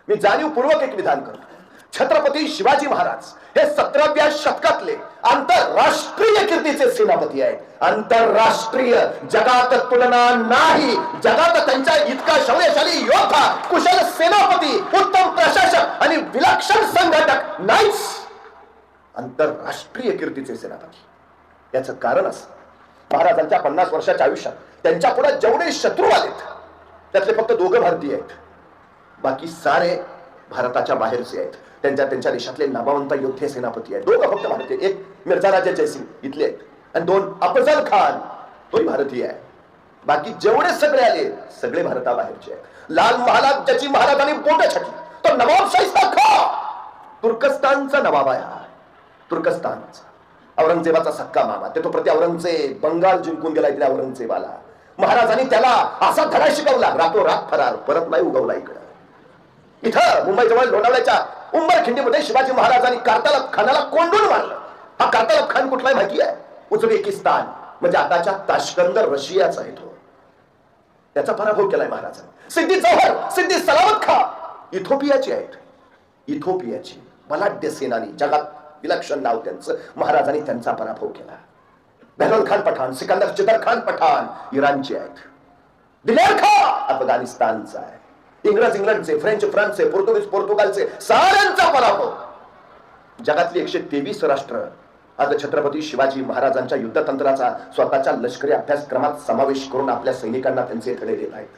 मी जाणीवपूर्वक एक विधान करतो. छत्रपती शिवाजी महाराज हे 17व्या शतकातले आंतरराष्ट्रीय कीर्तीचे सेनापती आहेत. आंतरराष्ट्रीय, जगात तुलना नाही. जगात त्यांच्या इतका शौर्यशाली योद्धा, कुशल सेनापती, उत्तम प्रशासक आणि विलक्षण संघटक नाहीच. आंतरराष्ट्रीय कीर्तीचे सेनापती. याचं कारण असं, महाराजांच्या 50 वर्षाच्या आयुष्यात त्यांच्या पुढे जेवढे शत्रू आलेत त्यातले फक्त 2 भारतीय आहेत. बाकी सारे भारताच्या बाहेरचे आहेत. त्यांच्या देशातले नामवंत योद्धे सेनापती आहेत. 2 फक्त भारतीय. एक मिर्झा राजे जयसिंग इथले आहेत आणि 2 अफजल खान, तोही भारतीय आहे. बाकी जेवढे सगळे आले सगळे भारताबाहेरचे आहेत. लाल महालात ज्याची महाराजांनी बोटं छाटली तो नवाब शाहिस्ता खान, तुर्कस्तानचा नवाब आहे. तुर्कस्तानचा औरंगजेबाचा सक्का मामा. ते तो प्रति औरंगजेब बंगाल जिंकून गेला. इकडे औरंगजेबाला महाराजांनी त्याला असा धडा शिकवला, रातोरात फरार, परत नाही उगवला इकडं. इथं मुंबईजवळ लोणावळ्याच्या उंबरखिंडीमध्ये शिवाजी महाराजांनी कार्तालब खानाला कोंडून मारलं. हा कार्तालब खान कुठलाही माहिती आहे? उझबेकिस्तान, म्हणजे आताच्या ताश्कंद रशियाचा आहे तो. त्याचा पराभव केलाय महाराजांनी. सिद्दी जौहर, सिद्दी सलामत खान इथोपियाची आहेत. इथोपियाची बलाढ्य सेनानी, जगात विलक्षण नाव त्यांचं. महाराजांनी त्यांचा पराभव केला. बेहलोल खान पठाण, सिकंदर चिदर खान पठाण इराणचे आहेत. दिलेर खान अफगाणिस्तानचा आहे. इंग्रजचे, फ्रान्सचे, पोर्तुगालचे साऱ्यांचा पराभव. जगातली 123 राष्ट्र आज छत्रपती शिवाजी महाराजांच्या युद्धतंत्राचा स्वतःच्या लष्करी अभ्यासक्रमात समावेश करून आपल्या सैनिकांना त्यांचे धडे देत आहेत.